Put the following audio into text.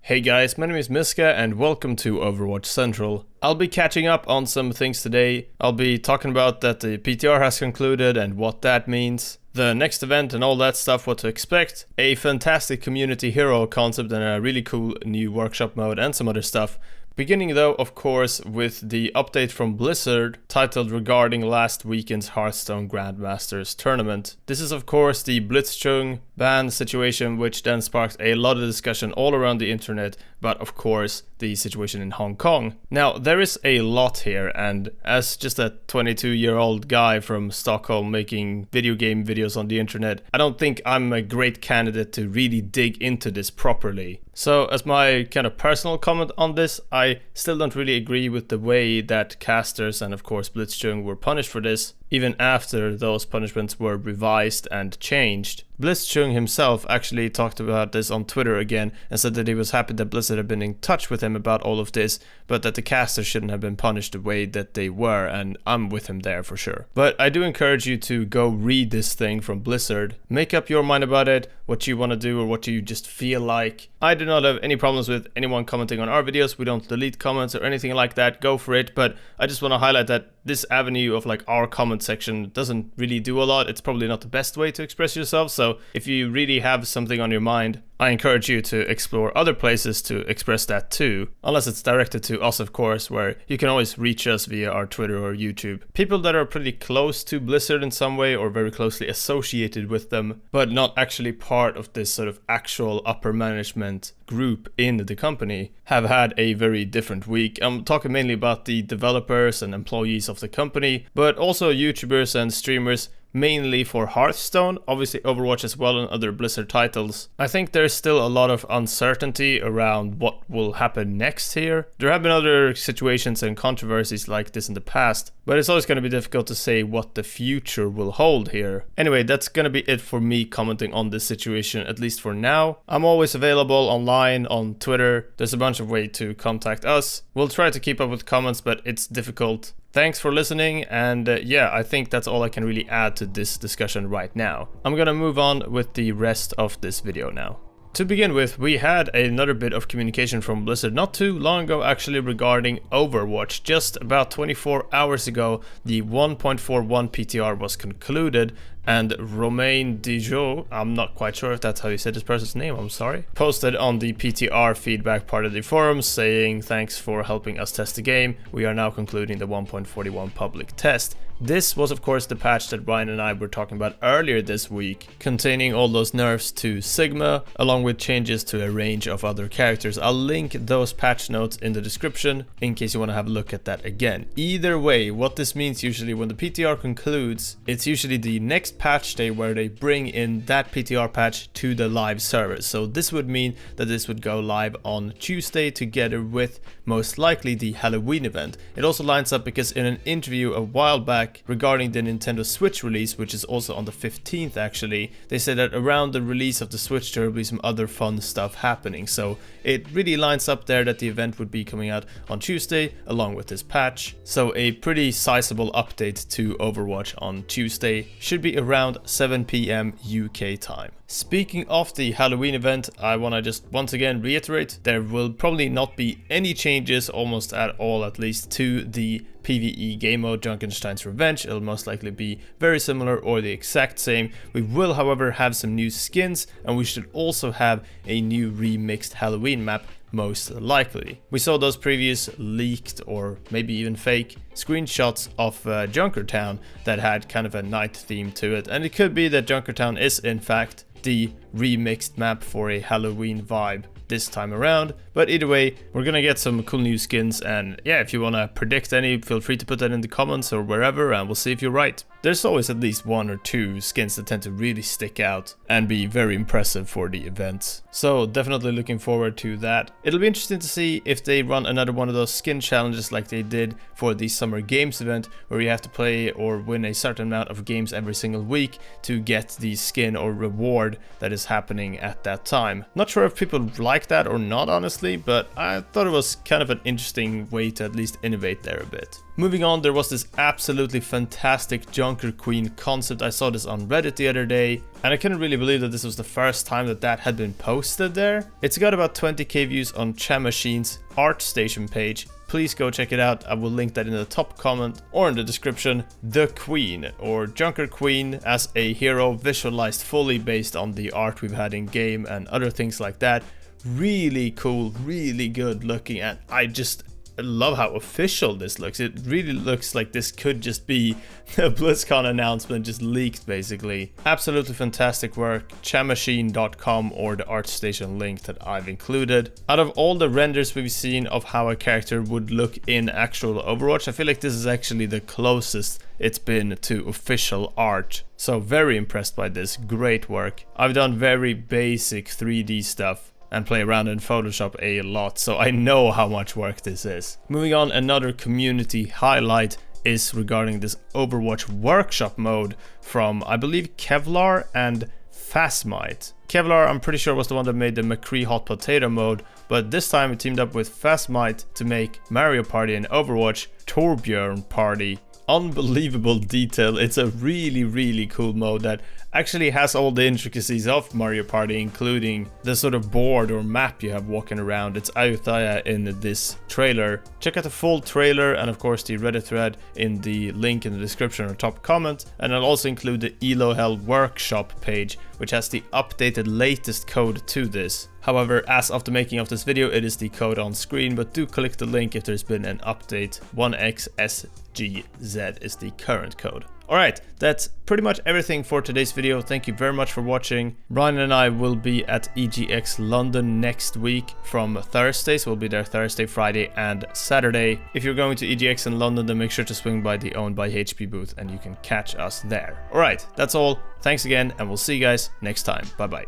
Hey guys, my name is Miska and welcome to Overwatch Central. I'll be catching up on some things today. I'll be talking about that the PTR has concluded and what that means, the next event and all that stuff, what to expect, a fantastic community hero concept and a really cool new workshop mode and some other stuff. Beginning though, of course, with the update from Blizzard titled regarding last weekend's Hearthstone Grandmasters tournament. This is of course the Blitzchung ban situation, which then sparked a lot of discussion all around the internet, but of course the situation in Hong Kong. Now there is a lot here, and as just a 22-year-old guy from Stockholm making video game videos on the internet, I don't think I'm a great candidate to really dig into this properly. So as my kind of personal comment on this, I still don't really agree with the way that casters and of course Blitzchung were punished for this, even after those punishments were revised and changed. Blitzchung himself actually talked about this on Twitter again and said that he was happy that Blizzard had been in touch with him about all of this, but that the casters shouldn't have been punished the way that they were, and I'm with him there for sure. But I do encourage you to go read this thing from Blizzard, make up your mind about it, what you want to do or what you just feel like. I do not have any problems with anyone commenting on our videos. We don't delete comments or anything like that, go for it, but I just want to highlight that this avenue of like our comment section doesn't really do a lot. It's probably not the best way to express yourself, so if you really have something on your mind, I encourage you to explore other places to express that too, unless it's directed to us of course, where you can always reach us via our Twitter or YouTube. People that are pretty close to Blizzard in some way or very closely associated with them, but not actually part of this sort of actual upper management group in the company, have had a very different week. I'm talking mainly about the developers and employees of the company, but also YouTubers and streamers, mainly for Hearthstone, obviously Overwatch as well and other Blizzard titles. I think there's still a lot of uncertainty around what will happen next here. There have been other situations and controversies like this in the past, but it's always going to be difficult to say what the future will hold here. Anyway, that's going to be it for me commenting on this situation, at least for now. I'm always available online on Twitter. There's a bunch of ways to contact us. We'll try to keep up with comments, but it's difficult. Thanks for listening, and yeah, I think that's all I can really add to this discussion right now. I'm gonna move on with the rest of this video now. To begin with, we had another bit of communication from Blizzard not too long ago actually regarding Overwatch. Just about 24 hours ago, the 1.41 PTR was concluded, and Romain Dijon, I'm not quite sure if that's how you said this person's name, I'm sorry, posted on the PTR feedback part of the forums saying, "Thanks for helping us test the game. We are now concluding the 1.41 public test." This was of course the patch that Ryan and I were talking about earlier this week, containing all those nerfs to Sigma, along with changes to a range of other characters. I'll link those patch notes in the description in case you want to have a look at that again. Either way, what this means usually when the PTR concludes, it's usually the next patch day where they bring in that PTR patch to the live server. So this would mean that this would go live on Tuesday together with most likely the Halloween event. It also lines up because in an interview a while back regarding the Nintendo Switch release, which is also on the 15th actually, they said that around the release of the Switch there will be some other fun stuff happening. So it really lines up there that the event would be coming out on Tuesday along with this patch. So a pretty sizable update to Overwatch on Tuesday should be around 7 PM UK time. Speaking of the Halloween event, I want to just once again reiterate, there will probably not be any changes almost at all, at least to the PvE game mode Junkenstein's Revenge. It'll most likely be very similar or the exact same. We will however have some new skins, and we should also have a new remixed Halloween map most likely. We saw those previous leaked or maybe even fake screenshots of Junkertown that had kind of a night theme to it, and it could be that Junkertown is in fact the remixed map for a Halloween vibe this time around. But either way, we're gonna get some cool new skins, and yeah, if you want to predict any, feel free to put that in the comments or wherever, and we'll see if you're right. There's always at least one or two skins that tend to really stick out and be very impressive for the events. So definitely looking forward to that. It'll be interesting to see if they run another one of those skin challenges like they did for the Summer Games event, where you have to play or win a certain amount of games every single week to get the skin or reward that is happening at that time. Not sure if people like that or not honestly, but I thought it was kind of an interesting way to at least innovate there a bit. Moving on, there was this absolutely fantastic Junker Queen concept. I saw this on Reddit the other day, and I couldn't really believe that this was the first time that that had been posted there. It's got about 20k views on Chamachine's ArtStation page. Please go check it out. I will link that in the top comment or in the description. The Queen, or Junker Queen, as a hero visualized fully based on the art we've had in game and other things like that. Really cool, really good looking, and I love how official this looks. It really looks like this could just be a BlitzCon announcement just leaked, basically. Absolutely fantastic work. Chamachine.com or the ArtStation link that I've included. Out of all the renders we've seen of how a character would look in actual Overwatch, I feel like this is actually the closest it's been to official art. So very impressed by this. Great work. I've done very basic 3D stuff and play around in Photoshop a lot, so I know how much work this is. Moving on, another community highlight is regarding this Overwatch workshop mode from, I believe, Kevlar and Phasmite. Kevlar, I'm pretty sure, was the one that made the McCree Hot Potato mode, but this time it teamed up with Phasmite to make Mario Party and Overwatch Torbjorn Party. Unbelievable detail. It's a really cool mode that actually has all the intricacies of Mario Party, including the sort of board or map you have walking around. It's Ayutthaya in this trailer. Check out the full trailer and of course the Reddit thread in the link in the description or top comment, and I'll also include the Elohel workshop page, which has the updated latest code to this. However, as of the making of this video, it is the code on screen, but do click the link if there's been an update. 1XSGZ is the current code. Alright, that's pretty much everything for today's video. Thank you very much for watching. Ryan and I will be at EGX London next week from Thursday, so we'll be there Thursday, Friday and Saturday. If you're going to EGX in London, then make sure to swing by the Owned by HP booth and you can catch us there. Alright, that's all. Thanks again, and we'll see you guys next time. Bye bye.